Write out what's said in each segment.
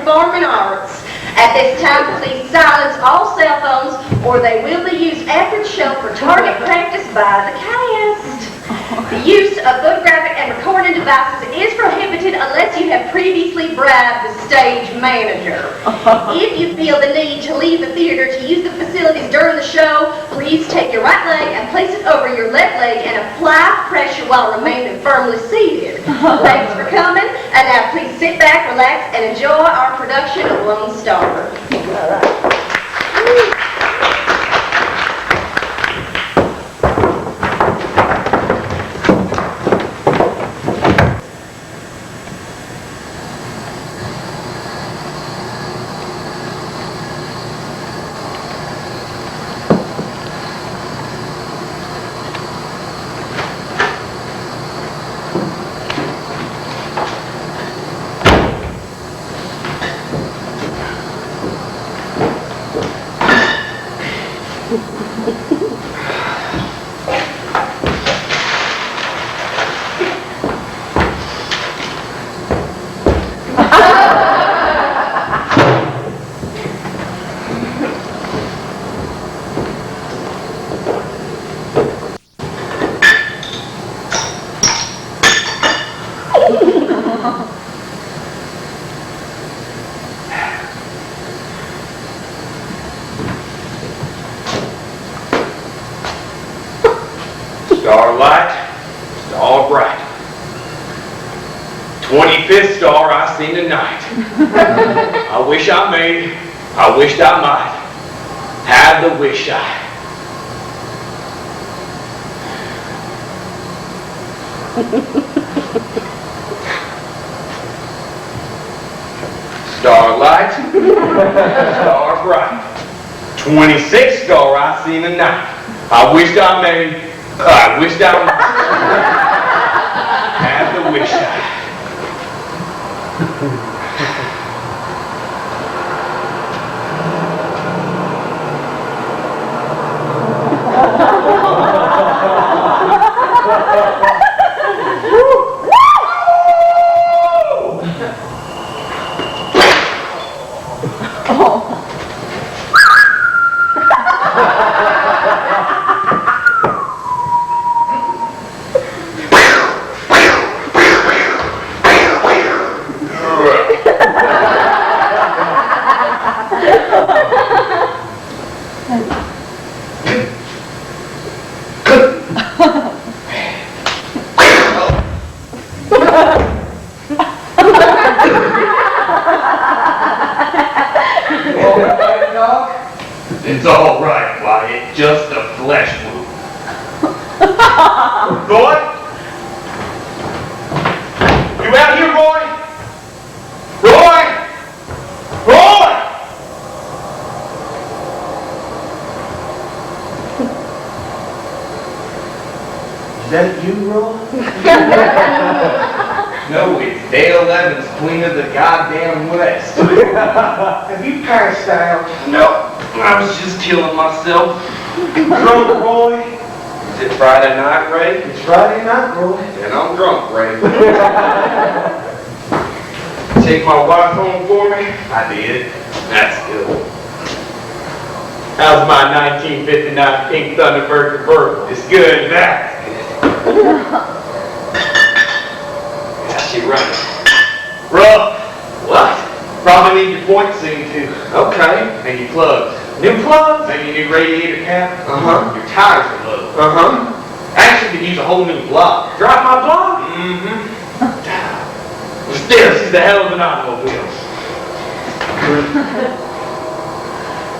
performing arts. At this time, please silence all cell phones or they will be used after the show for target practice by the cast. The use of photographic and recording devices is prohibited unless you have previously bribed the stage manager. If you feel the need to leave the theater to use the facilities during the show, please take your right leg and place it over your left leg and apply pressure while remaining firmly seated. Thanks for coming, and now please sit back, relax, and enjoy our production of Lone Star. All right. Starlight, star bright. 25th star I seen tonight. I wish I may, I wished I might have the wish I. Starlight, star bright. 26th star I seen tonight. I wished I may, I wished I might have the wish I. It's all right, Wyatt. Just a flesh wound. Roy? You out here, Roy? Roy? Roy? Is that you, Roy? No, it's Dale Evans, Queen of the goddamn West. Have you passed out? No, I was just killing myself. Drunk, Roy? Is it Friday night, Ray? It's Friday night, Roy. Then I'm drunk, Ray. Take my wife home for me? I did. That's good. How's my 1959 Pink Thunderbird convertible? It's good. That's good. Yeah, she running. Rough. What? Probably need your point soon, too. Okay. And your plugs. New plugs? Maybe a new radiator cap? Uh-huh. Your tires are low. Uh-huh. Actually, could use a whole new block. Drive my block? Mm-hmm. Still, she's the hell of an automobile.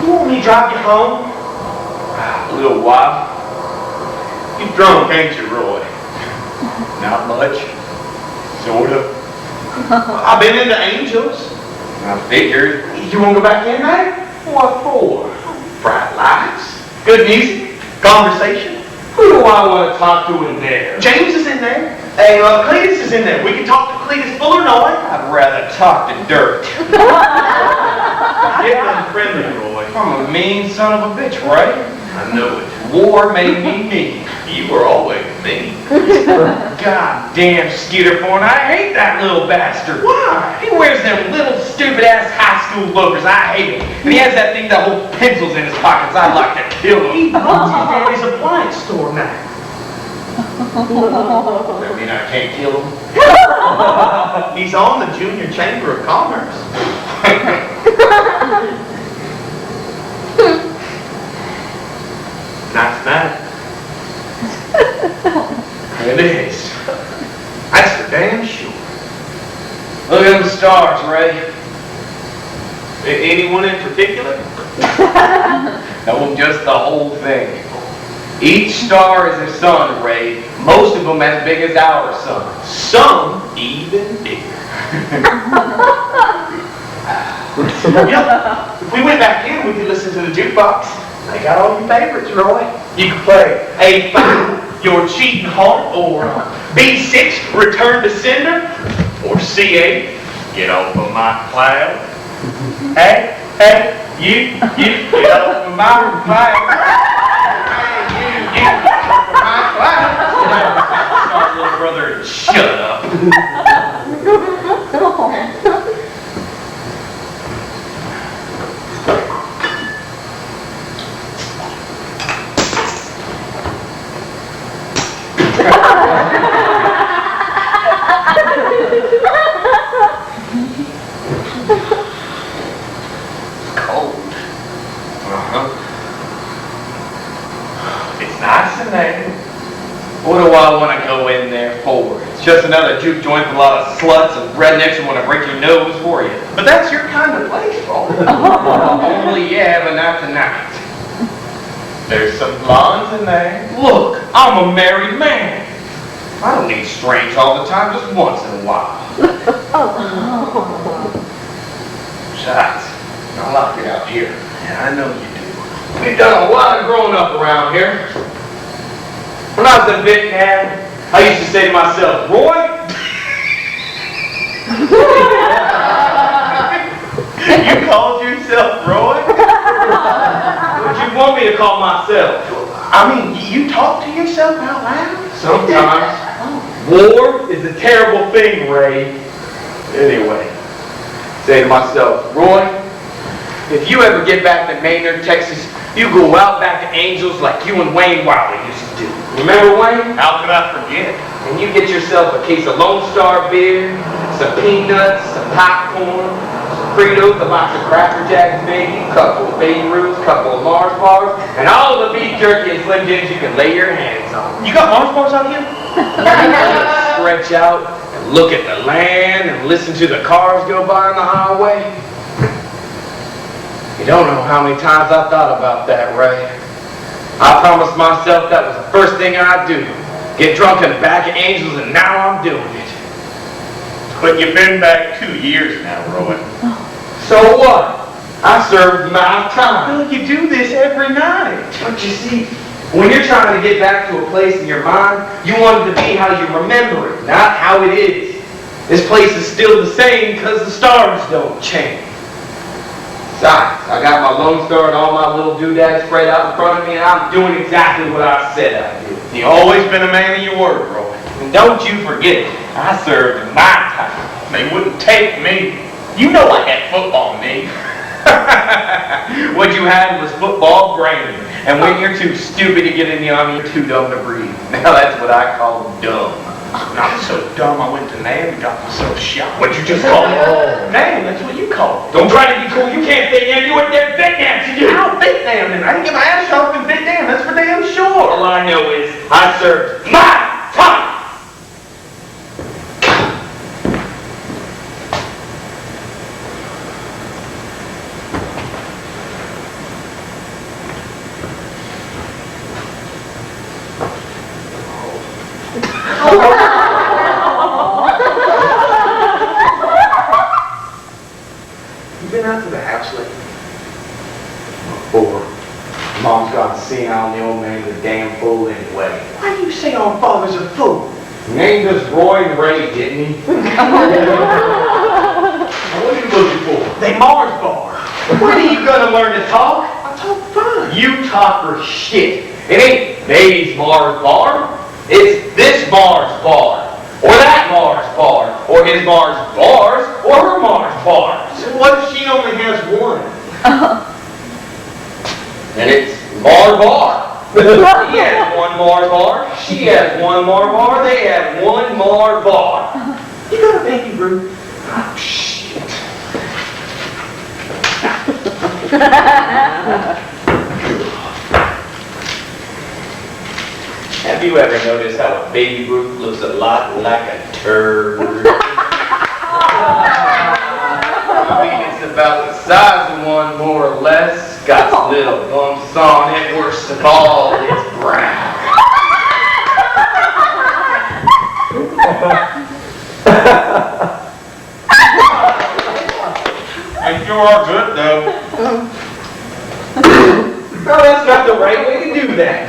You want me to drive you home? A little while. You drunk, ain't you, Roy? Not much. Sort of. I've been into Angels. I figured. You want to go back in there? What for? Bright lights, good music, conversation. Who do I want to talk to in there? James is in there. Hey, Cletus is in there. We can talk to Cletus Fuller, no way. I'd rather talk to dirt. Get unfriendly, Roy. I'm a mean son of a bitch, right? I know it. War made me mean. You were always mean. goddamn Skitterthorn. I hate that little bastard. Why? He wears them little stupid-ass high school loafers. I hate him. And he has that thing that holds pencils in his pockets. I'd like to kill him. He owns his daddy's appliance store now. Does that mean I can't kill him? He's on the Junior Chamber of Commerce. Nice night. It is. That's for damn sure. Look at them stars, Ray. Anyone in particular? No, just the whole thing. Each star is a sun, Ray. Most of them as big as our sun. Some even bigger. Yeah, if we went back in, we could listen to the jukebox. They got all your favorites, Roy. You could play A5, Your Cheating Heart, or B6, Return to Sender, or C8, Get Off of My Cloud. Hey, you, get off of my cloud. Hey, you, get off of my cloud. Sorry, little brother, shut up. Cold. It's nice in there. What do I want to go in there for? It's just another juke joint with a lot of sluts and rednecks who want to break your nose for you. But that's your kind of place, Paul. Only yeah, but not tonight. There's some blondes in there. Look, I'm a married man. I don't need strange all the time, just once in a while. Besides, I like it out here. Yeah, I know you do. We've done a lot of growing up around here. When I was a Vietnam, I used to say to myself, Roy, You called yourself Roy? what would you want me to call myself? I mean, you talk to yourself out loud? Sometimes. War is a terrible thing, Ray. Anyway, say to myself, Roy, if you ever get back to Maynard, Texas, you go out back to Angels like you and Wayne Wilder used to do. Remember Wayne? How could I forget? And you get yourself a case of Lonestar beer, some peanuts, some popcorn, some Fritos, a box of Cracker Jacks, baby, a couple of Baby Ruths, a couple of Mars bars, and all the beef jerky and Slim Jims you can lay your hands on. You got Mars bars out here? Stretch out and look at the land and listen to the cars go by on the highway. You don't know how many times I thought about that, Ray. I promised myself that was the first thing I'd do. Get drunk in the back of Angels, and now I'm doing it. But you've been back 2 years now, Roy. So what? I served my time. Well, you do this every night. But you see, when you're trying to get back to a place in your mind, you want it to be how you remember it, not how it is. This place is still the same because the stars don't change. Besides, I got my Lonestar and all my little doodads spread out in front of me, and I'm doing exactly what I said I'd do. You've always been a man of your word, Roy. And don't you forget it, I served my time. They wouldn't take me. You know I had football in me. What you had was football brain. And when you're too stupid to get in the army, you're too dumb to breathe. Now that's what I call dumb. Not so dumb, I went to NAM and got myself shot. What'd you just call it? NAM, that's what you call it. Don't try to be cool. You can't say NAM. You went there Vietnam. You do. Ow, Vietnam, then. I didn't get my ass shot up in Vietnam, that's for damn sure. All I know is I served my time. You been out to the house lately? Or Mom's gone senile and the old man's a damn fool anyway. Why do you say our father's a fool? He named us Roy and Ray, didn't he? Now, what are you looking for? They Mars bar. When are you gonna learn to talk? I talk fine. You talk for shit. It ain't Baby's Mars Bar. It's this Mars bar, or that Mars bar, or his Mars bars, or her Mars bars. What if she only has one? And it's Mars bar. He has one Mars bar, she has one Mars bar, they have one Mars bar. You got a baby Ruth? Oh, shit. Have you ever noticed how a baby Ruth looks a lot like a turd? I mean, it's about the size of one, more or less. Got little bumps on it. Worst of all, it's brown. And you are good, though. No, that's not the right way to do that.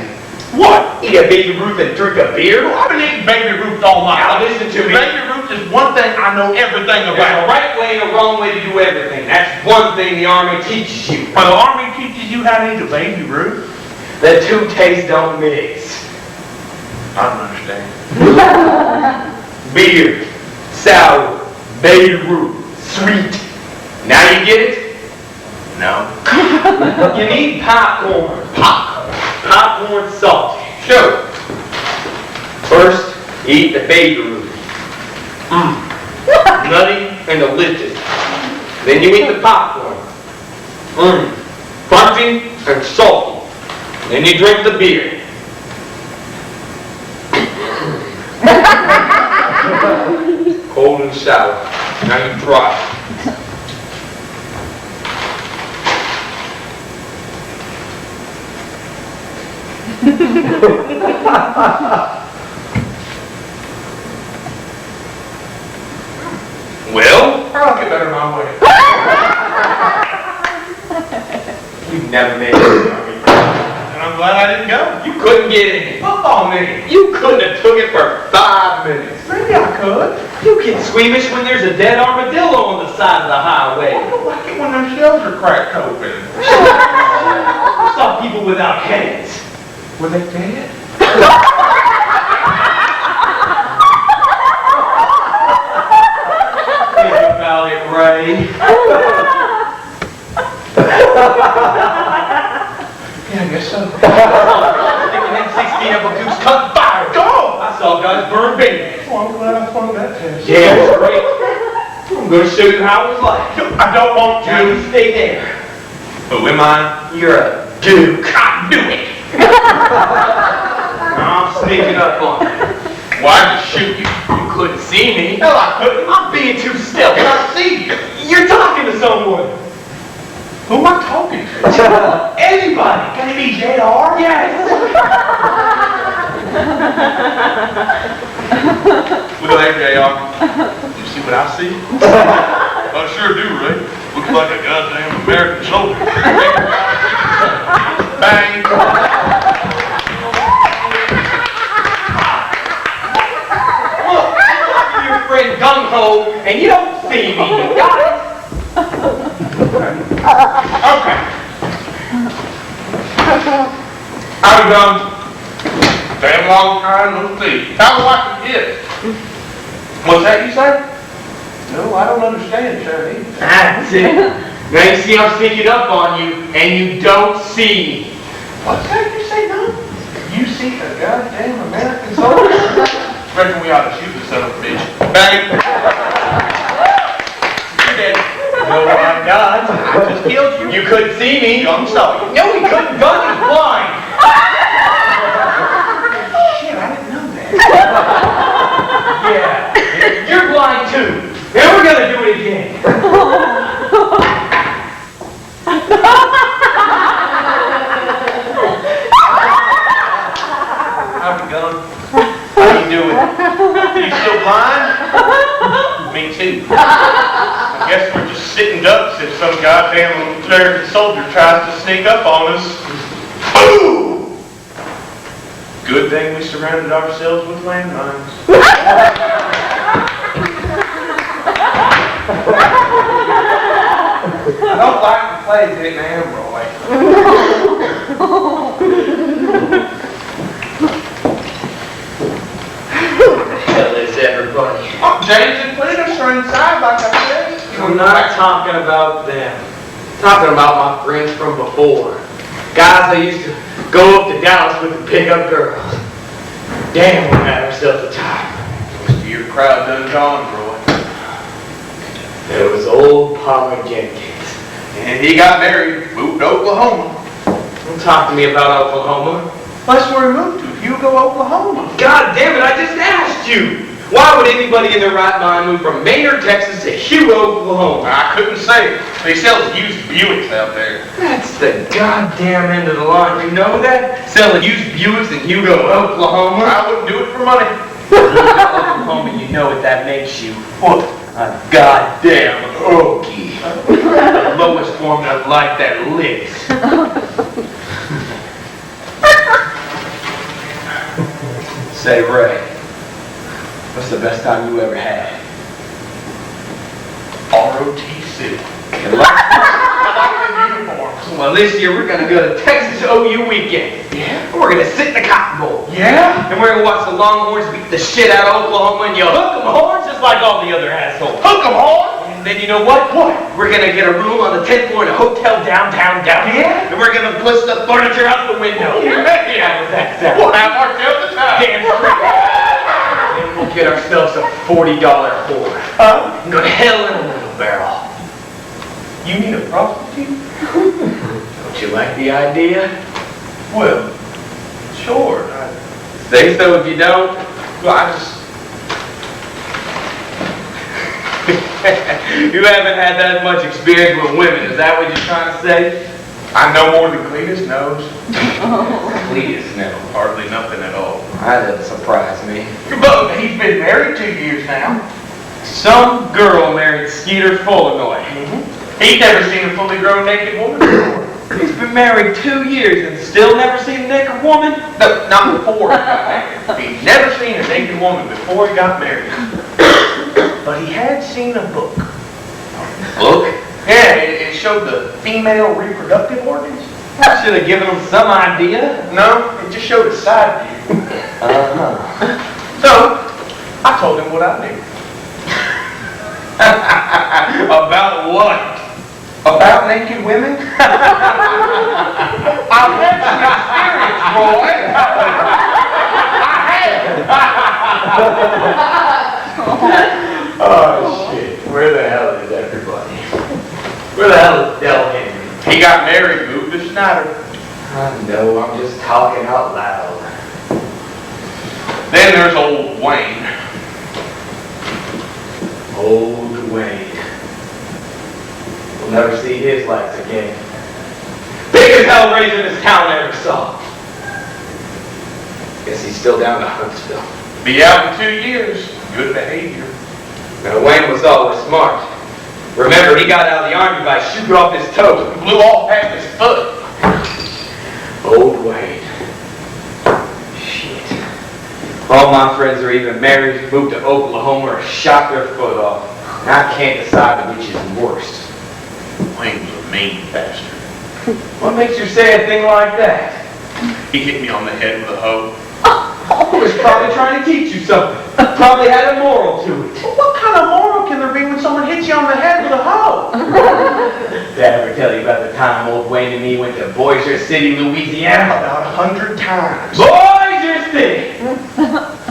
What? Eat a baby Ruth and drink a beer? I've been eating baby Ruth all night. Now listen to me. Baby Ruth is one thing I know everything There's about. a right way and a wrong way to do everything. That's one thing the Army teaches you. When the Army teaches you how to eat a baby Ruth, The two tastes don't mix. I don't understand. Beer, sour, baby Ruth, sweet. Now you get it? No. You need popcorn. Popcorn salt. Sure. First, eat the baby Ruth. Nutty and delicious. Then you eat the popcorn. Crunchy and salty. Then you drink the beer. Cold and sour. Now you try. Well, I like it better my way. you've never made it. And I'm glad I didn't go. You couldn't get any football meeting. You couldn't have took it for 5 minutes. Maybe I could. You get squeamish when there's a dead armadillo on the side of the highway. I don't like it when them shells are cracked open. I saw people without heads. Were they dead? Think about it, Ray. Yeah, I guess so. Thinking M16 apple goose cut fire. Go! I saw guys burn babies. Well, I'm glad I flung that test. Yeah, it's great. I'm going to show you how it was like. I don't want Now you to. stay there. Who am I? You're a duke. I knew it. I'm sneaking up on you. Why'd you shoot you? You couldn't see me. Hell, I couldn't. I'm being too stealthy. I see you. You're talking to someone. Who am I talking to? Anybody. Can it be JR? Yes. Look at that, JR. You see what I see? I sure do, Ray. Looks like a goddamn American soldier. Bang. Look, your friend Gung Ho, and you don't see me. You got it. Okay. Howdy, Gun. Damn long time no see. How do I forget? What's that you say? No, I don't understand Chinese. That's it. Now you see I'm sneaking up on you, and you don't see me. What's that you say, no? You see a goddamn American soldier? Reckon we ought to shoot this son of a bitch. Bang! You're dead. No, I'm not. I just killed you. You couldn't see me. Gun saw you. No, he couldn't. Gun is blind. Shit, I didn't know that. Yeah, you're blind too. And we're gonna do it again. Howdy, Gun. How you doing? You still blind? Me too. I guess we're just sitting ducks if some goddamn American soldier tries to sneak up on us. Boom! Good thing we surrounded ourselves with landmines. I don't like to play Vietnam, Roy. I'm not talking about them. I'm talking about my friends from before. Guys I used to go up to Dallas with and pick up girls. Damn, we had ourselves a time. Most of your crowd done gone, Roy. There was old Palmer Jenkins. And he got married, moved to Oklahoma. Don't talk to me about Oklahoma. That's where he moved to, Hugo, Oklahoma. God damn it, I just asked you! Why would anybody in their right mind move from Maynard, Texas to Hugo, Oklahoma? I couldn't say. They sell used Buicks out there. That's the goddamn end of the line. You know that? Selling used Buicks in Hugo, Oklahoma? I wouldn't do it for money. Oklahoma, you know what that makes you. What? A goddamn Okie. The lowest form of life that lives. Say, Ray, what's the best time you ever had? ROTC. I like the uniforms. Well, this year we're gonna go to Texas OU weekend. Yeah? And we're gonna sit in the Cotton Bowl. Yeah? And we're gonna watch the Longhorns beat the shit out of Oklahoma and you hook 'em horns just like all the other assholes. Hook 'em horns? And then you know what? What? We're gonna get a room on the 10th floor in a hotel downtown Dallas. Yeah? And we're gonna push the furniture out the window. Yeah. How does that sound? We'll have ourselves a time. Damn straight. And we'll get ourselves a $40 whore. No hell in a little barrel. You need a prostitute? Don't you like the idea? Well, sure. Say so if you don't. Well, I just... You haven't had that much experience with women, is that what you're trying to say? I know more than Cletus knows. Please, no. Hardly nothing at all. That doesn't surprise me. But he's been married 2 years now. Some girl married Skeeter Flournoy. He's never seen a fully grown naked woman before. He's been married 2 years and still never seen a naked woman? No, not before he got married. He'd never seen a naked woman before he got married. But he had seen a book. Look, Yeah, it showed the female reproductive organs. I should have given him some idea. No, it just showed a side view. So, I told him what I knew. About what? About naked women? I've had some experience, Roy. Oh, shit. Where the hell is everybody? Where the hell is Del Henry? He got married, moved to Snyder. I know, I'm just talking out loud. Then there's old Wayne. Old Wayne. We'll never see his lights again. Biggest hellraiser this town ever saw. Guess he's still down to Huntsville. Be out in 2 years. Good behavior. Now, Wayne was always smart. Remember, he got out of the army by shooting off his toe. Blew off half his foot. Old Wayne. Shit. All my friends are either married, moved to Oklahoma, or shot their foot off. And I can't decide which is worst. Wayne was a mean bastard. What makes you say a thing like that? He hit me on the head with a hoe. He was probably trying to teach you something. Probably had a moral to it. What kind of moral can there be when someone hits you on the head with a hoe? Did I ever tell you about the time old Wayne and me went to Bossier City, Louisiana? About 100 times. Bossier City!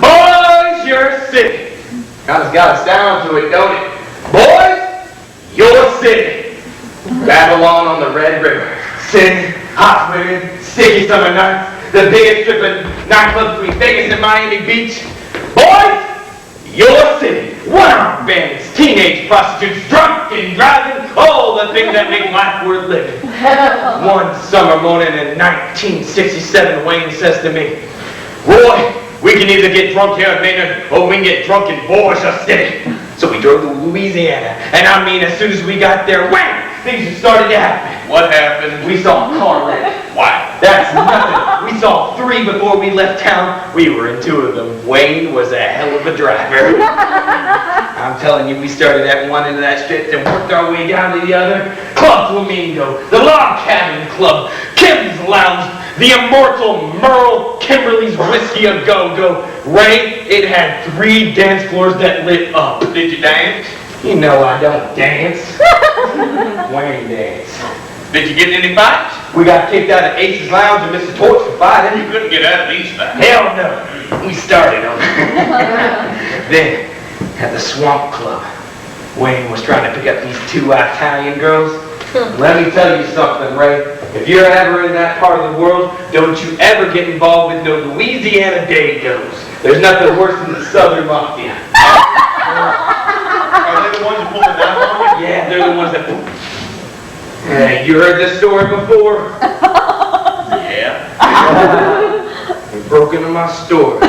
Bossier City! Kind of got a sound to it, don't it? Boys, your city! Babylon on the Red River. Sin, hot women, sticky summer nights, the biggest stripping nightclub between Vegas and Miami Beach. Boys, your city. Wow, bandits, teenage prostitutes, drunk and driving, all the things that make life worth living. One summer morning in 1967, Wayne says to me, Roy, we can either get drunk here in Maynard or we can get drunk in Bossier City. So we drove to Louisiana, and I mean, as soon as we got there, wham! Things just started to happen. What happened? We saw a car wreck. Wow. That's nothing. We saw 3 before we left town. We were in 2 of them. Wayne was a hell of a driver. I'm telling you, we started at one end of that strip and worked our way down to the other. Club Flamingo, the Log Cabin Club, Kim's Lounge, the immortal Merle Kimberly's Whiskey A Go-Go. Ray, it had 3 dance floors that lit up. Did you dance? You know I don't dance. Wayne dance. Did you get in any fights? We got kicked out of Ace's Lounge and Mr. Torch for fighting. You couldn't get out of these fights. Hell no. We started on it. Then, at the Swamp Club, Wayne was trying to pick up these 2 Italian girls. Let me tell you something, Ray. If you're ever in that part of the world, don't you ever get involved with no Louisiana Dagos. There's nothing worse than the Southern Mafia. Are they the ones who pulled the knife on you? Yeah, they're the ones that... Hey, you heard this story before? Yeah. They broke into my store.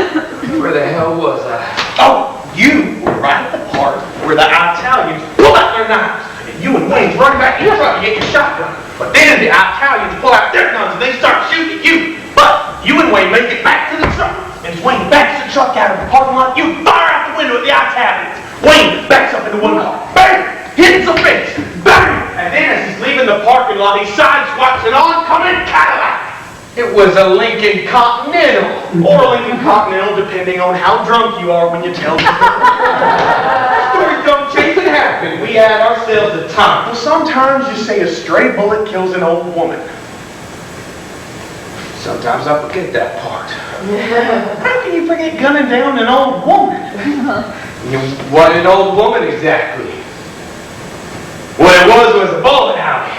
Where the hell was I? Oh, you were right at the part where the Italians pull out their knives. And you and Wayne run back in your truck and get your shotgun. But then the Italians pull out their guns and they start shooting at you. But you and Wayne make it back to the truck. And as Wayne backs the truck out of the parking lot, you fire out the window at the Italians. Wayne backs up into one car. Bang! Hits the face. Bang! And then as he's leaving the parking lot, he sideswipes an oncoming Cadillac. It was a Lincoln Continental. Or a Lincoln Continental, depending on how drunk you are when you tell the Stories don't change, it happened. We had ourselves a time. Well, sometimes you say a stray bullet kills an old woman. Sometimes I forget that part. How can you forget gunning down an old woman? What an old woman exactly? What it was a bowling alley.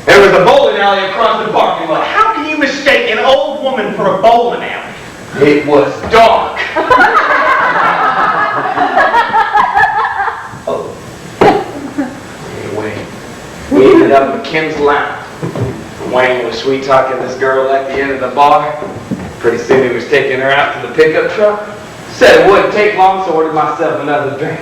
There was a bowling alley across the parking lot. How can you mistake an old woman for a bowling alley? It was dark. Oh. Anyway, we ended up at Kim's Lounge. Wayne was sweet talking this girl at the end of the bar. Pretty soon he was taking her out to the pickup truck. Said it wouldn't take long, so I ordered myself another drink.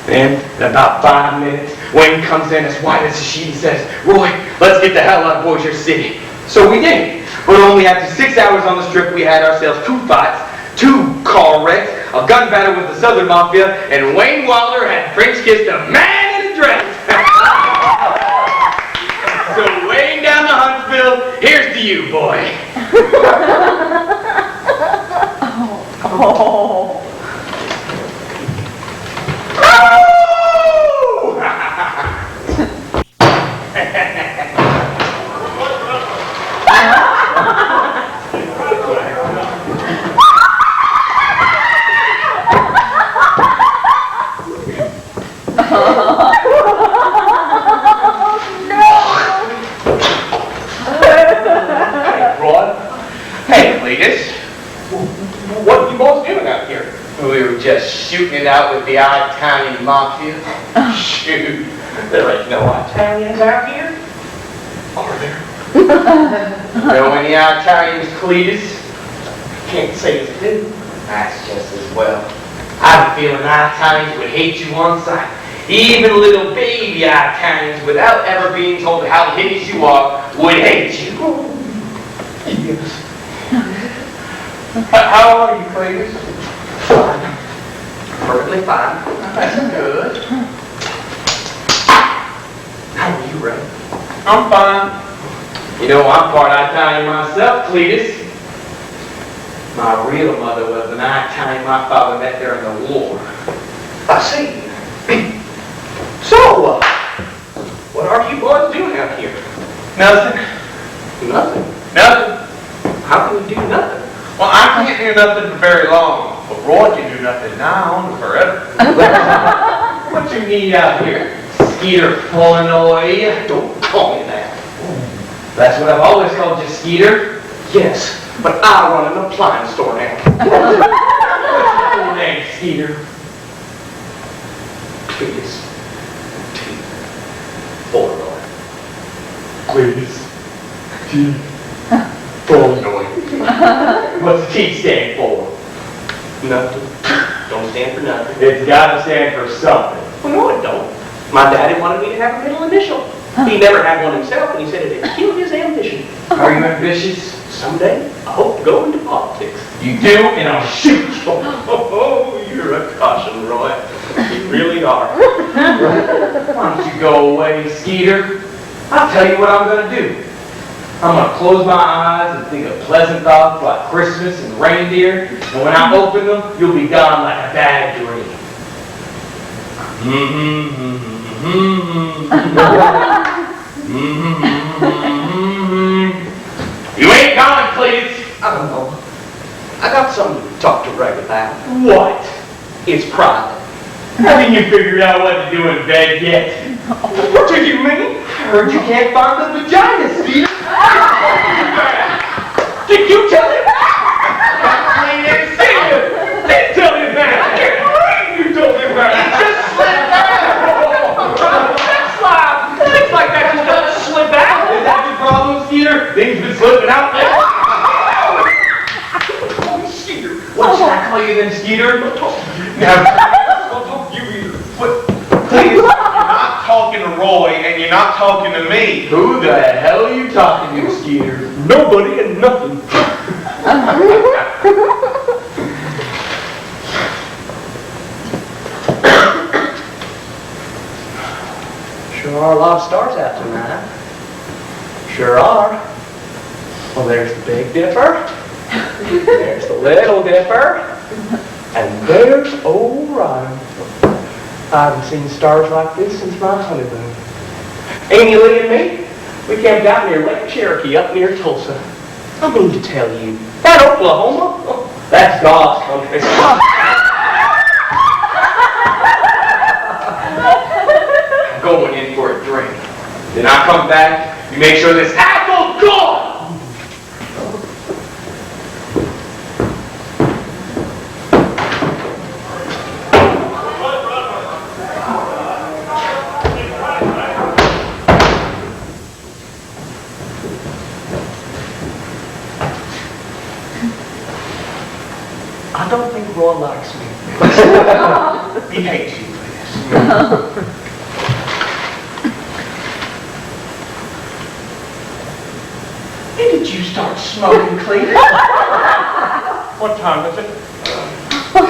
Then, in about 5 minutes, Wayne comes in as white as a sheet and says, "Roy, let's get the hell out of Bossier City." So we did. But only after 6 hours on the strip, we had ourselves 2 fights, 2 car wrecks, a gun battle with the Southern Mafia, and Wayne Wilder had French kissed a man in a dress. So Wayne down to Huntsville, here's to you, boy. Oh. Hey, Cletus. What are you boys doing out here? We were just shooting it out with the Italian Mafia. Shoot, there ain't no Italians out here. Are there? Know any Italians, Cletus? Can't say you do. That's just as well. I have a feeling Italians would hate you on sight. Even little baby Italians, without ever being told how hideous you are, would hate you. Yes. How are you, Cletus? Fine. Perfectly fine. That's good. How are you, Ray? I'm fine. You know, I'm part Italian myself, Cletus. My real mother was an Italian my father met during the war. I see. So, what are you boys doing out here? Nothing. Nothing. Nothing. How can we do nothing? Well, I can't do nothing for very long, but Roy can do nothing now and forever. What you need out here? Skeeter Flournoy? Don't call me that. That's what I've always called you, Skeeter. Yes, but I run an appliance store now. What's your full name, Skeeter? Please. Flournoy. Cletus. T. Flournoy. What's the T stand for? Nothing. Don't stand for nothing. It's got to stand for something. Well, no, it don't. My daddy wanted me to have a middle initial. He never had one himself, and he said it'd kill his ambition. Are you ambitious? Someday, I hope to go into politics. You do, and I'll shoot you. Oh, you're a caution, Roy. You really are. Why don't you go away, Skeeter? I'll tell you what I'm going to do. I'm going to close my eyes and think of pleasant thoughts like Christmas and reindeer, and when I open them, you'll be gone like a bad dream. You ain't gone, Cletus. I don't know. I got something to talk to Ray about. What? It's private. Haven't you figured out what to do in bed yet? What do you mean? I heard you can't find the vagina, Steve. Did you tell him that? Cletus, didn't tell him that. I can't believe you told him that. It just slipped out. Things like that just don't slip out. Is that your problem, Skeeter? Things been slipping out there? Skeeter. What should I call you then, Skeeter? Now, don't talk to you either. Please, you're not talking to Roy, and you're not talking to me. Who the hell are you talking to, Skeeter? Nobody and nothing. Sure are a lot of stars out tonight. Sure are. Well, there's the Big Dipper. There's the Little Dipper. And there's Orion. I haven't seen stars like this since my honeymoon. Amy Lee and me, we camped out near Lake Cherokee up near Tulsa. I mean to tell you, that Oklahoma, oh, that's God's country. I'm going in for a drink. Then I come back, you make sure this apple's gone. I don't think Roy likes me. He hates you for this. When did you start smoking, Cletus? What time is it?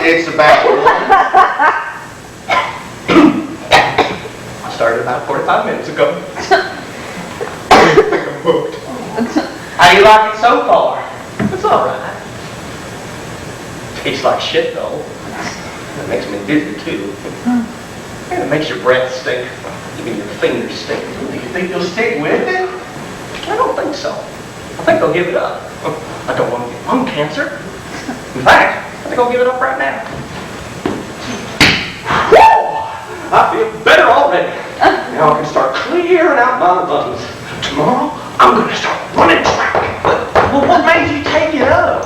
It's about I started about 45 minutes ago. I think I'm hooked. How do you like it so far? It's all right. Tastes like shit, though. It makes me dizzy, too. And it makes your breath stink. Even your fingers stink. Do you think you'll stick with it? I don't think so. I think I'll give it up. I don't want to get lung cancer. In fact, I think I'll give it up right now. Whoa! I feel better already. Now I can start clearing out my lungs. Tomorrow, I'm going to start running track. Well, what made you take it up?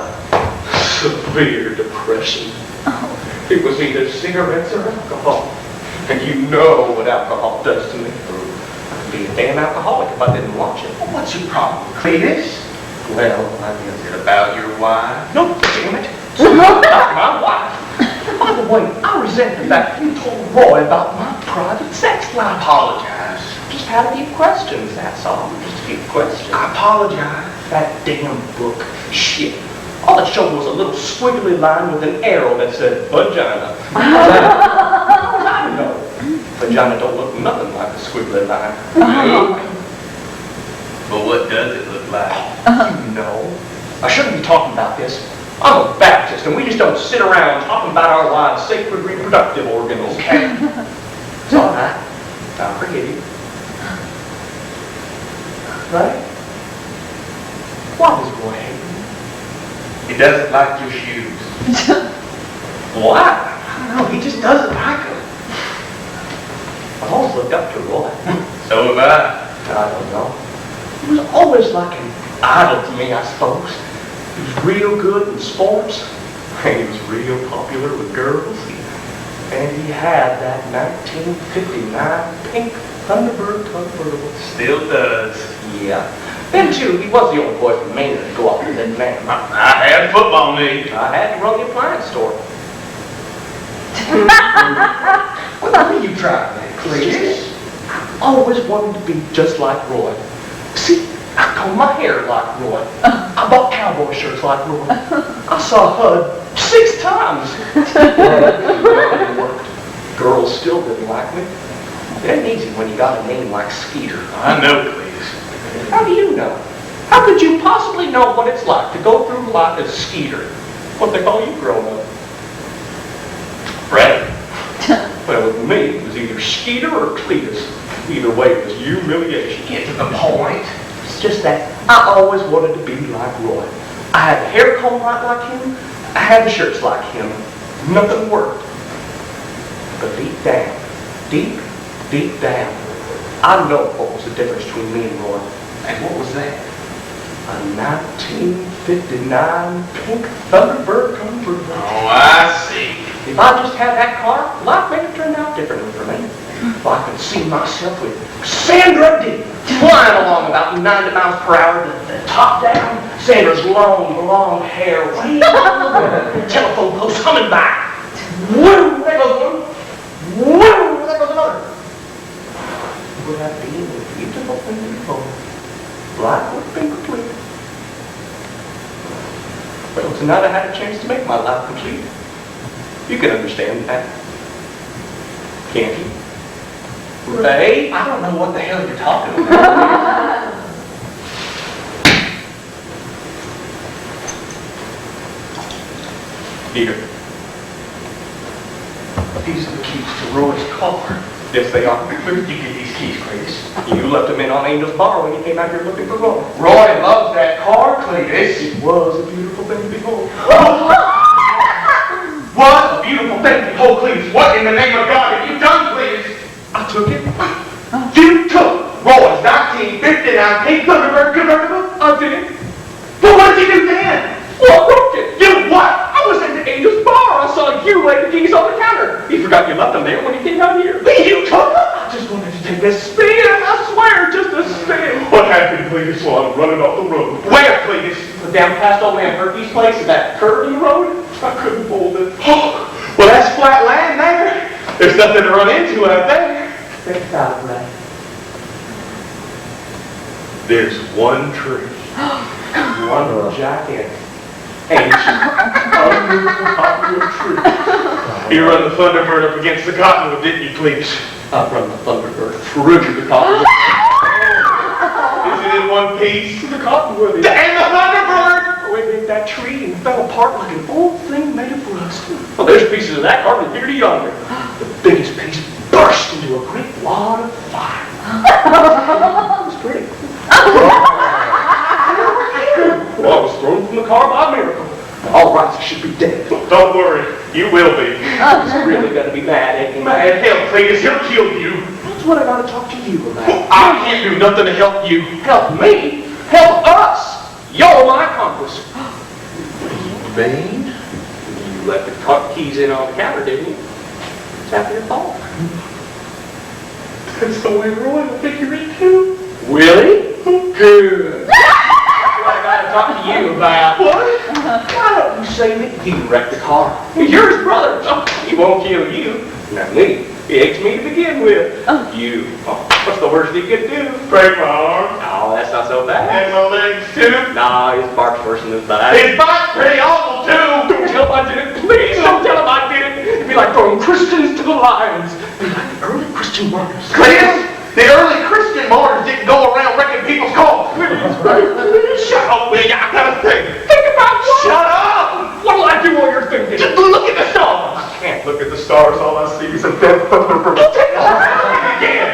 Severe depression. It was either cigarettes or alcohol. And you know what alcohol does to me. I'd be a damn alcoholic if I didn't watch it. What's your problem, Cletus? Well, I guess it's about your wife. No, damn it. It's not my wife. By the way, I resent the fact you told Roy about my private sex life. I apologize. Just had a few questions, that's all. Just a few questions. I apologize. That damn book. Shit. All it showed was a little squiggly line with an arrow that said vagina. I know. Vagina don't look nothing like a squiggly line. But what does it look like? You know. I shouldn't be talking about this. I'm a Baptist, and we just don't sit around talking about our wives' sacred reproductive organs. Okay? It's all right. I'll forgive you. Right? Why does Roy hate me? He doesn't like your shoes. Why? I don't know. He just doesn't like them. I've always looked up to Roy. So have I. I don't know. He was always like an idol to me, I suppose. He was real good in sports. And he was real popular with girls. And he had that 1959 pink Thunderbird convertible. Still does. Yeah. Then, too, he was the only boy from Maine to go off with that man. I had football need. I had to run the appliance store. What about you trying that, Cletus? I always wanted to be just like Roy. See, I comb my hair like Roy. I bought cowboy shirts like Roy. I saw HUD 6 times. It worked. Girls still didn't like me. It ain't easy when you got a name like Skeeter. I know, please. How do you know? How could you possibly know what it's like to go through life as Skeeter? What they call you growing up? Brett. Well, with me, it was either Skeeter or Cletus. Either way, it was humiliation. Get to the point. It's just that I always wanted to be like Roy. I had the hair combed right like him. I had the shirts like him. Nothing worked. But deep down, deep down, I know what was the difference between me and Roy. And what was that? A 1959 pink Thunderbird convertible. Oh, I see. If I just had that car, life may have turned out differently for me. If I could see myself with Sandra D flying along about 90 miles per hour, the top down, Sandra's long hair waving over the telephone post humming by. Woo! There goes one. Woo! There goes another. Would I be in a beautiful thing before? Life would have been complete. Well, tonight I had a chance to make my life complete. You can understand that. Can't you? Ray, I don't know what the hell you're talking about. Here. These are the keys to Roy's car. Yes, they are. Where did you get these keys, Cletus? You left them in on Angel's bar when you came out here looking for Roy. Roy loves that car, Cletus. It was a beautiful thing to behold. What a beautiful thing to behold, Cletus. What in the name of God have you done, Cletus? I took it. You took Roy's 1959 pink Thunderbird convertible? I did. Well, what did you do then? Well, I broke it. You what? I was in the Angel's bar. I saw you lay the keys on the counter. You forgot you left them there when you came out here. You took them? I just wanted to take a spin, I swear, just a spin. What happened, Cletus, while I'm running off the road? Where, Cletus? Down past old man Herky's place at that curve in the road? I couldn't hold it. Oh, well, that's flat land there. There's nothing to run into out there. Think about it, Ray. There's one tree. One giant, Ancient, unpopular tree. You run the Thunderbird up against the cottonwood, didn't you, Cletus? I run the Thunderbird through the cottonwood. Is it in one piece? The cottonwood is. And the Thunderbird! We hit that tree and fell apart like an old thing made of rust. Well, there's pieces of that hardly here to yonder. The biggest piece burst into a great wad of fire. It was pretty. Well, I was thrown from the car by a miracle. All right, I should be dead. Don't worry, you will be. He's really gonna be mad, ain't he? Man, hell, Cletus, he'll kill you. That's what I gotta talk to you about. I can't do nothing to help you. Help me? Help us! You're my accomplice. Bane? You left the keys in on the counter, didn't you? It's after your fault. That's the way Roy will figure it too. Really? Good. That's what I gotta talk to you about. What? Why don't you say that you wrecked the car? You're his brother. Oh, he won't kill you. Not me. He hates me to begin with. You. Oh, what's the worst he could do? Break my arm. Oh, that's not so bad. And my legs too. Nah, his bark's worse than his bite. His bite's pretty awful too. Don't tell him I did it. Please don't tell him I did it. It'd be like throwing Christians to the lions. It'd be like the early Christian martyrs. Cletus, the early Christian martyrs didn't go around wrecking people's cars. Shut up, will ya? I gotta think. Think about what? Shut up! What'll I do while you're thinking? Just look at the stars. I can't look at the stars. All I see is a dead Thunderbird. Don't take the Again.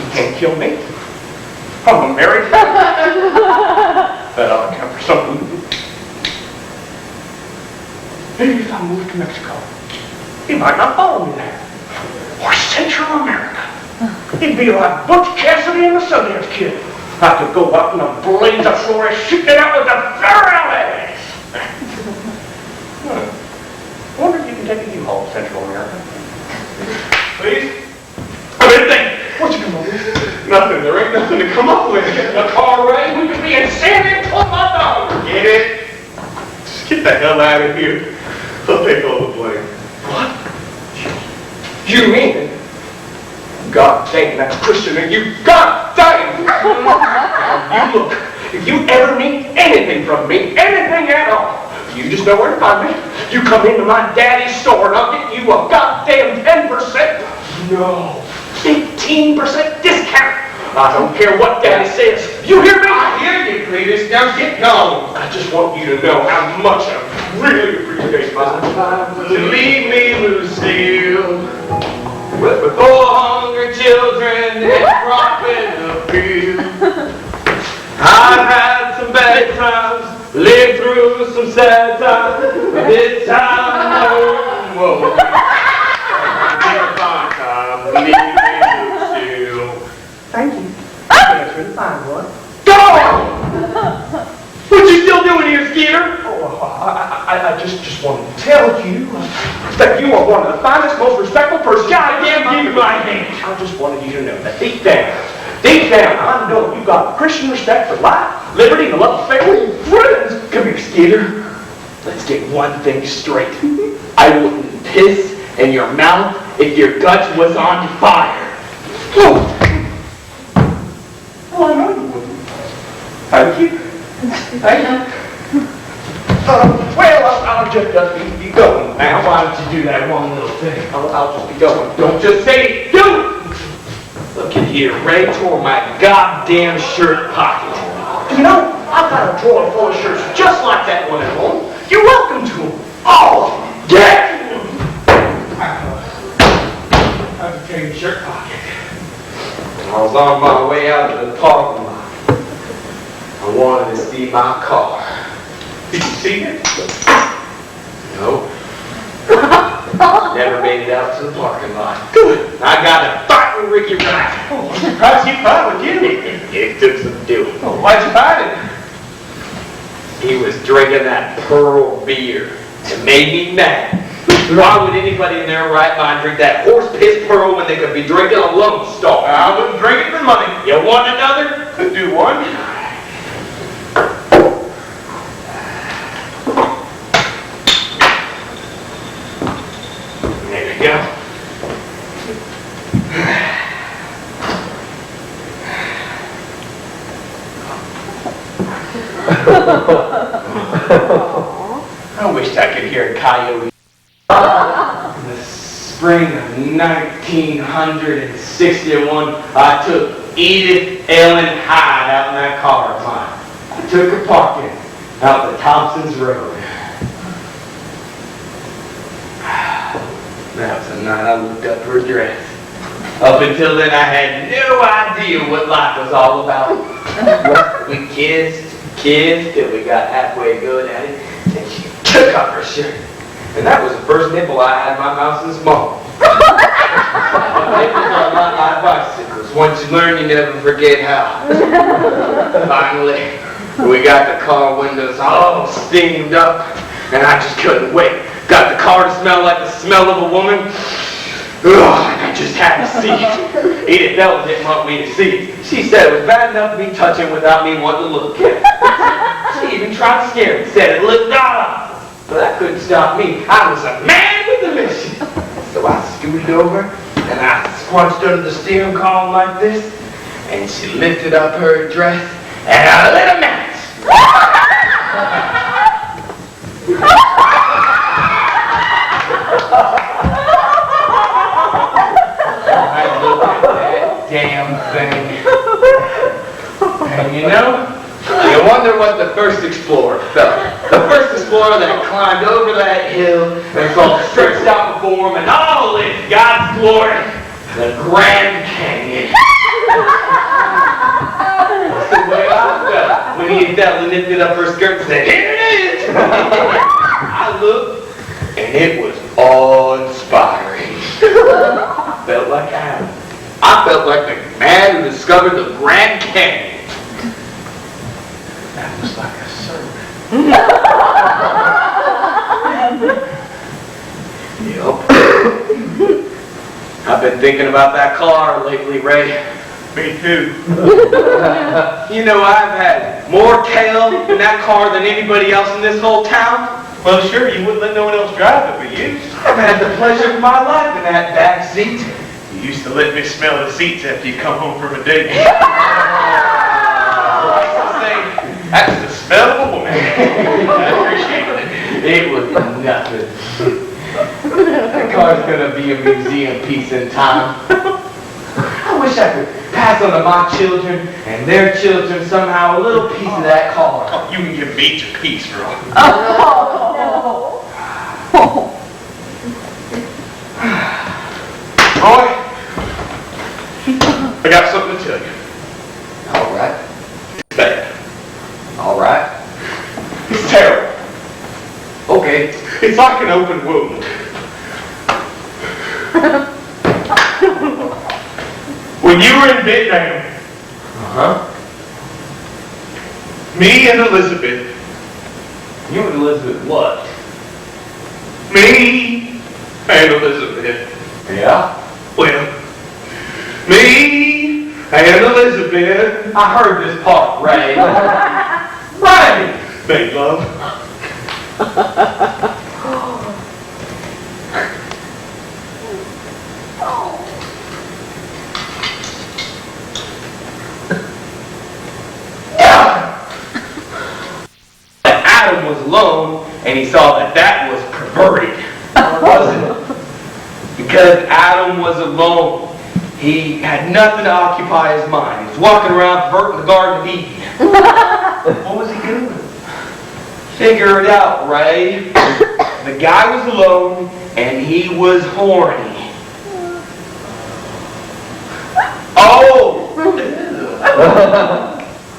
You can't kill me. I'm a married man. That ought to count for something. Maybe if I moved to Mexico, he might not follow me there. Or Central America. He'd be like Butch Cassidy and the Sundance Kid. I could go out in the blades of Flores, shooting it out with the barrels. I wonder if you can take a U-Haul to Central America. Please? I've been thinking. What you come up with? Nothing. There ain't nothing to come up with. A car wreck, we could be in San Antonio. Get it? Just get the hell out of here. I'll take all the blame. What? You mean it? God dang, that's Christian in you. God dang! You look, if you ever need anything from me, anything at all, you just know where to find me. You come into my daddy's store and I'll get you a goddamn 10%. No, 15% discount. I don't care what daddy says. You hear me? I hear you, Cletus. Now get going. I just want you to know how much I really appreciate my time. To leave me, Lucille, with 400 children and crop in the field. I've had some bad times, lived through some sad times, but this time, whoa, it's a fine time, leave me, Lucille. Thank you. That's really fine, boy. Go! What you still doing here, Skeeter? Oh, I just wanted to tell you that you are one of the finest, most respectful persons. Goddamn, give me my hand. I just wanted you to know that deep down, I know you got Christian respect for life, liberty, and the love of family and friends. Come here, Skeeter. Let's get one thing straight. I wouldn't piss in your mouth if your guts was on fire. Oh, I know you wouldn't. Thank you. Thank you. Well, I'll just be going now. Why don't you do that one little thing? I'll just be going. Don't just say it, do it! Look at here, Ray tore my goddamn shirt pocket. You know, I've got a drawer full of shirts just like that one at home. You're welcome to them. Oh, yeah! I became shirt pocket. I was on my way out to the parking lot. I wanted to see my car. Did you see it? No. Never made it out to the parking lot. Good. I got to fight with Ricky Wright. Oh, I'm surprised he fought with you. It took some doing. Oh, why'd you fight it? He was drinking that pearl beer. It made me mad. Why would anybody in their right mind drink that horse piss pearl when they could be drinking a Lonestar? I wouldn't drink it for money. You want another? Could do one. There we go. I wished I could hear a coyote. In the spring of 1961, I took Edith Ellen Hyde out in that car of mine. I took her parking out the Thompson's Road. That was the night I looked up her dress. Up until then, I had no idea what life was all about. We kissed till we got halfway good at it, and she took off her shirt. And that was the first nipple I had in my mouth since mom. Nipples are not like bicycles. Once you learn, you never forget how. Finally, we got the car windows all steamed up, and I just couldn't wait. Got the car to smell like the smell of a woman. Ugh, I just had to see it. Edith Ellen didn't want me to see it. She said it was bad enough to be touching without me wanting to look at it. She even tried to scare me, said it looked awful. But that couldn't stop me. I was a man with a mission. So I scooted over, and I squunched under the steering column like this, and she lifted up her dress, and I lit a match. I looked at that damn thing. And you know, you wonder what the first explorer felt. The first explorer that climbed over that hill and saw stretched out before him in all its God's glory, the Grand Canyon. That's the way I felt when Edith Ellen lifted up her skirt and said, "Here it is!" I looked, and it was awe-inspiring. I felt like Adam. I felt like the man who discovered the Grand Canyon. That was like a sermon. Yup. I've been thinking about that car lately, Ray. Me too. You know, I've had more tail in that car than anybody else in this whole town. Well, sure, you wouldn't let no one else drive it but you. I've had the pleasure of my life in that back seat. You used to let me smell the seats after you come home from a date. That's the smell of a woman. I appreciate it. It was nothing. That car's gonna be a museum piece in time. I wish I could pass pass on to my children and their children somehow a little piece of that car. Oh, you can give me your piece, girl. Roy, I got something to tell you. All right. It's bad. All right. It's terrible. Okay. It's like an open wound. When you were in Vietnam, me and Elizabeth. You and Elizabeth what? Me and Elizabeth. Yeah? Well, me and Elizabeth. I heard this part, Ray. Ray! Made love. Adam was alone, and he saw that that was perverted. Or wasn't it? Because Adam was alone. He had nothing to occupy his mind. He was walking around perverting the Garden of Eden. What was he doing? Figure it out, Ray. The guy was alone, and he was horny. Oh!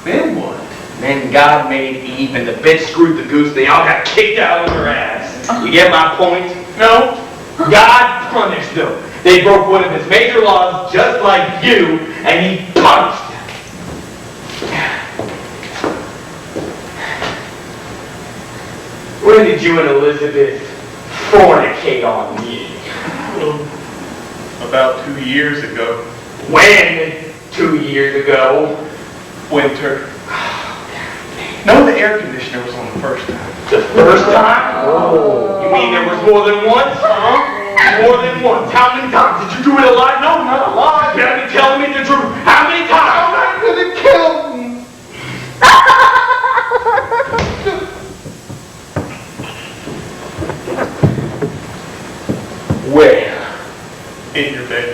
Then what? Then God made Eve, and the bitch screwed the goose. They all got kicked out of their ass. You get my point? No. God punished them. They broke one of his major laws, just like you, and he punished them. When did you and Elizabeth fornicate on me? Well, about 2 years ago. When? 2 years ago? Winter. No, the air conditioner was on the first time. The first time? Oh. You mean there was more than once? Huh? More than once. How many times? Did you do it a lot? No, not a lot. You better be telling me the truth. How many times? I'm not gonna kill me. Where? In your bed.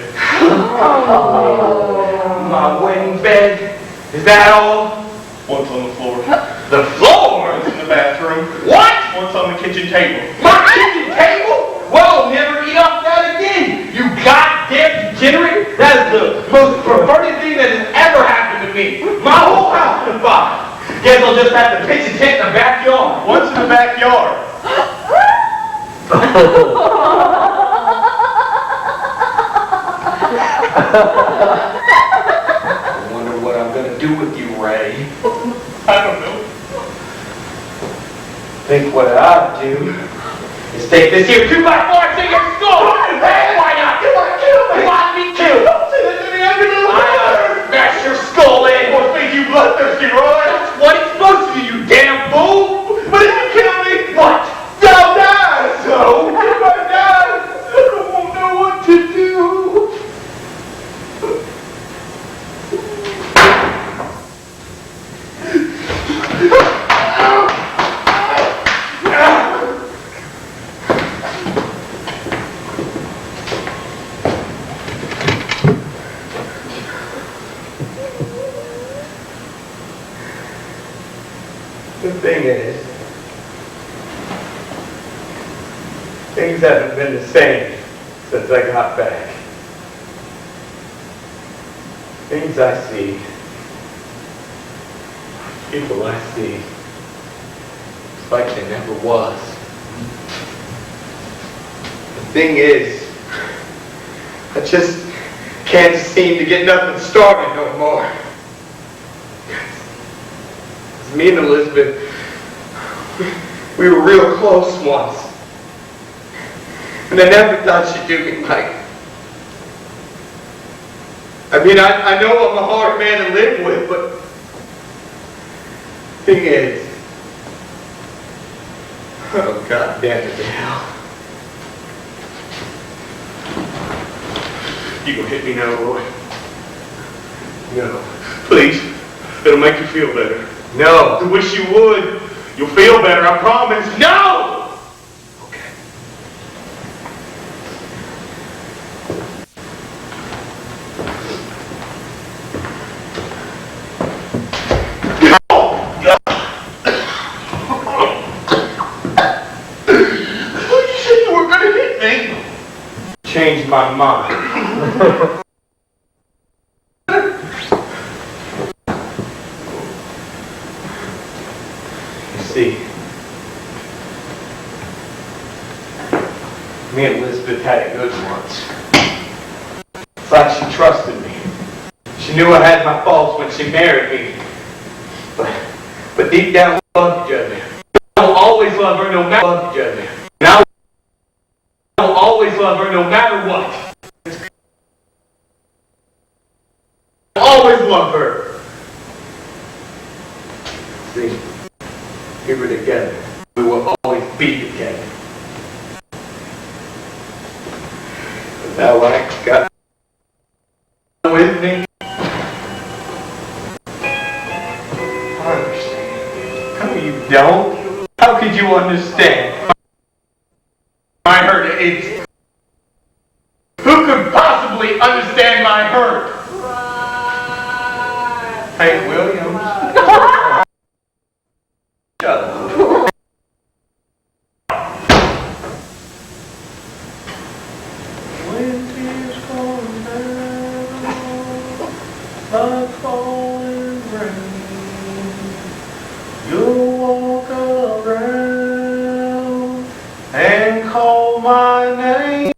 My wedding bed? Is that all? Once on the floor. The floor? Once in the bathroom. What? Once on the kitchen table. My kitchen table? Well, never eat off that again. You goddamn degenerate. That is the most perverted thing that has ever happened to me. My whole house is fine. Guess I'll just have to pitch a tent in the backyard. Once in the backyard. I wonder what I'm gonna do with you, Ray. I don't know. Think what I'd do is take this here 2x4 to your skull. Hey, why not? You want to kill me? You want me to? Don't say that to me. I'm gonna smash your skull in. What made you bloodthirsty, Roy? That's what it's supposed to do, you damn fool. But if you kill me, What? I'll die. So if I die, I won't know what to do. The thing is, things haven't been the same since I got back. Things I see, people I see, it's like there never was. The thing is, I just can't seem to get nothing started no more. Me and Elizabeth, we were real close once. And I never thought she'd do me right. I mean, I know I'm a hard man to live with, but thing is, oh God damn it to hell. You gonna hit me now, Roy? No. Please. It'll make you feel better. No. I wish you would. You'll feel better, I promise. No! Okay. my mind. You see, me and Elizabeth had it good once. It's like she trusted me. She knew I had my faults when she married me. But deep down, we loved each other. I will always love her no matter what. And I will always love her no matter what. I will always love her. See, we were together. We will always be together. But now I got with me. I understand. How you don't? How could you understand? My hurt, it's... Who could possibly understand my hurt? Hank Williams. Shut up. When tears fall down, like falling rain, you'll walk around and call my name.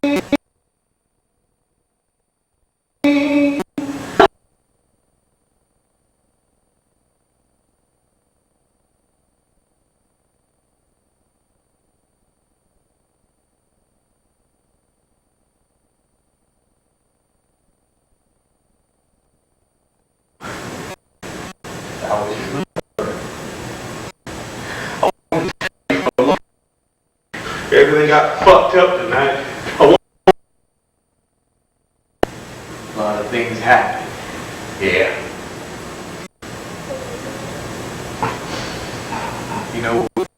Everything got fucked up tonight. A lot of things happened. Yeah. You know what?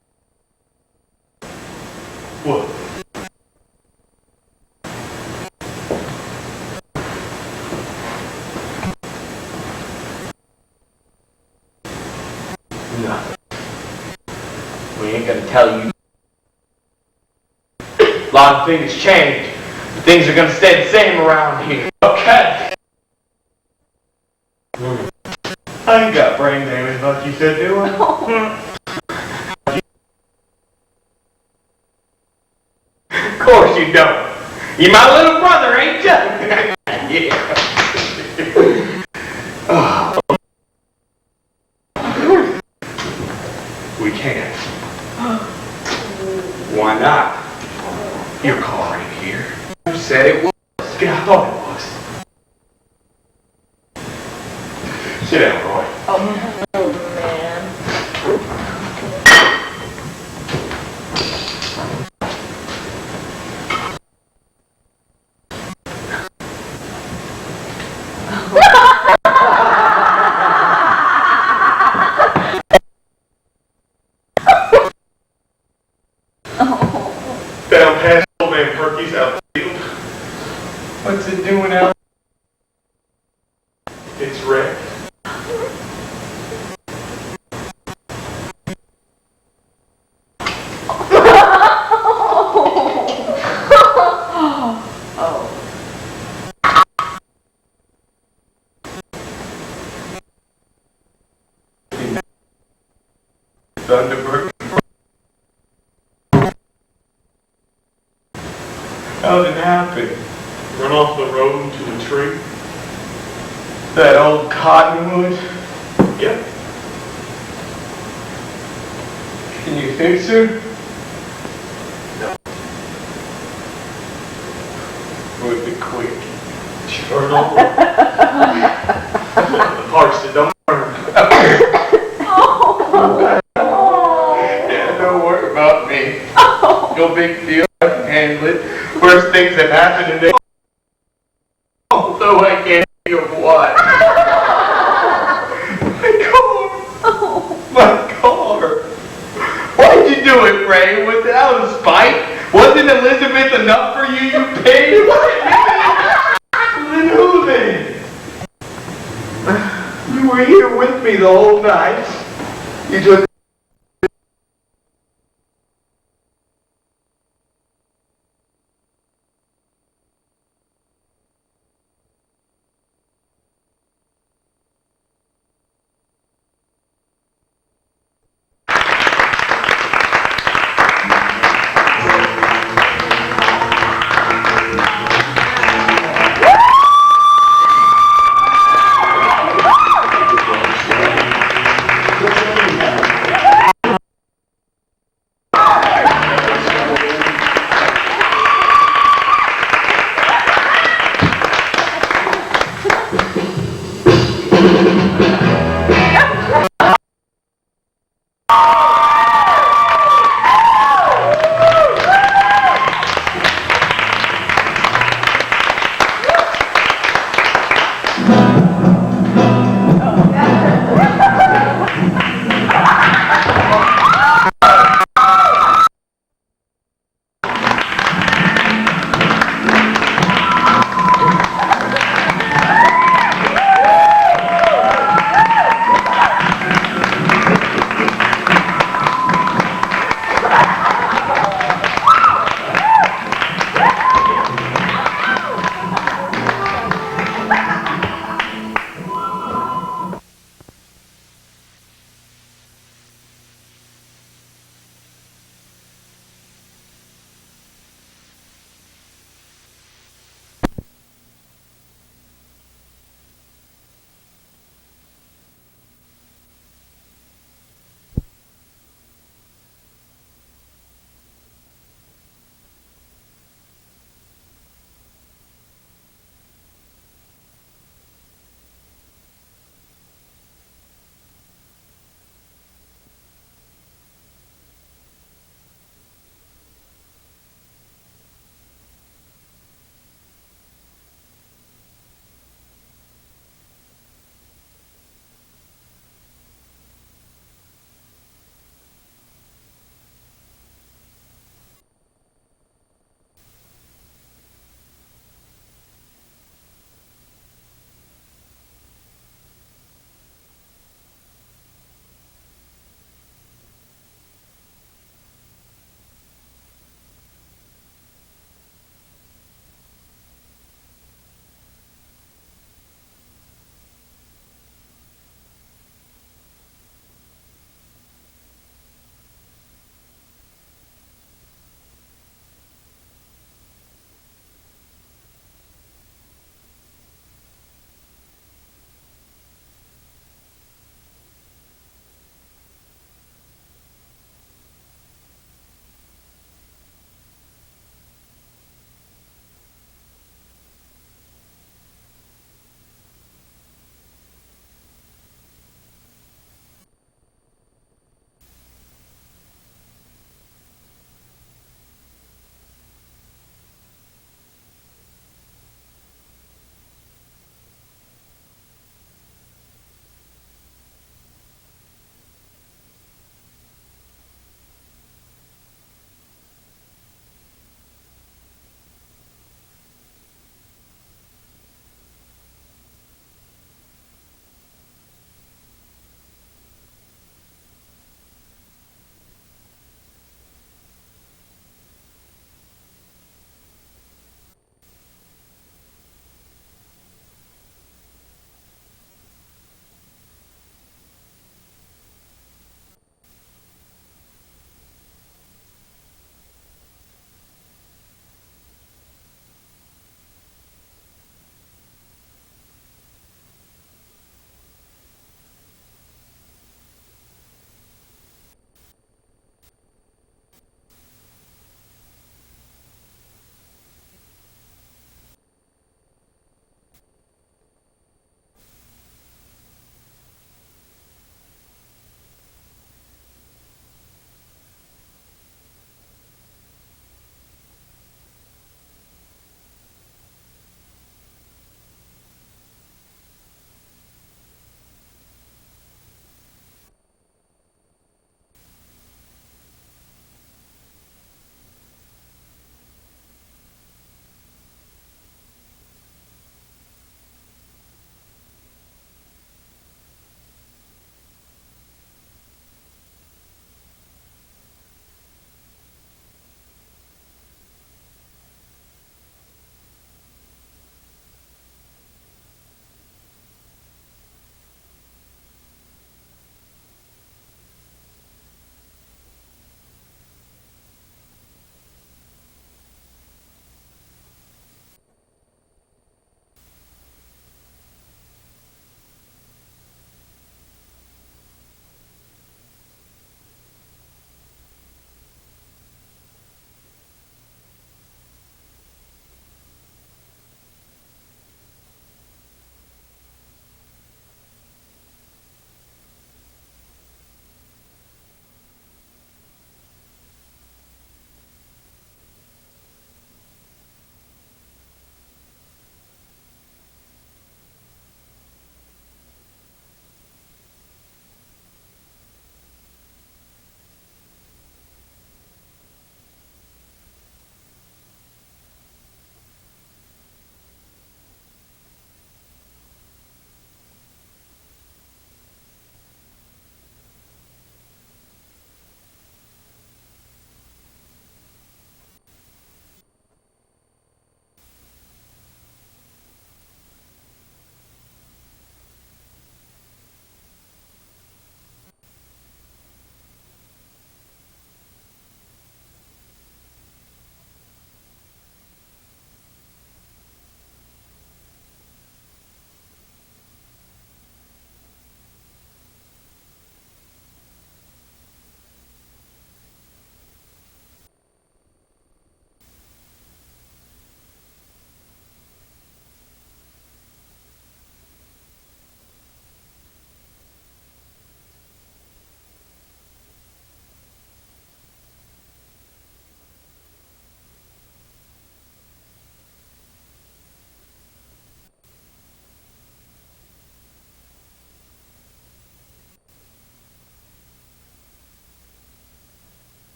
Nothing. We ain't gonna tell you. A lot of things change. Things are gonna stay the same around here. Okay. I ain't got brain damage like you said, do I? Of course you don't. You're my little brother, ain't you? Yeah. We can't. Why not? Your car ain't here. You said it was. Yeah, I thought it was. Sit down, Roy. Oh, man. Down past old man Perky's out the field. What's it doing out? It's wrecked. Thunderbird. How did it happen? Run off the road into a tree? That old cottonwood? Yep. Can you fix her? No. Would be quick. Sure no. The parts that don't burn. Yeah, don't worry about me. No big deal. I can handle it. Worst things that happen today. Although I can't think of what. My car. Why did you do it, Ray? Was it out of spite? Wasn't Elizabeth enough for you, you pig? Then who then? You were here with me the whole night. You took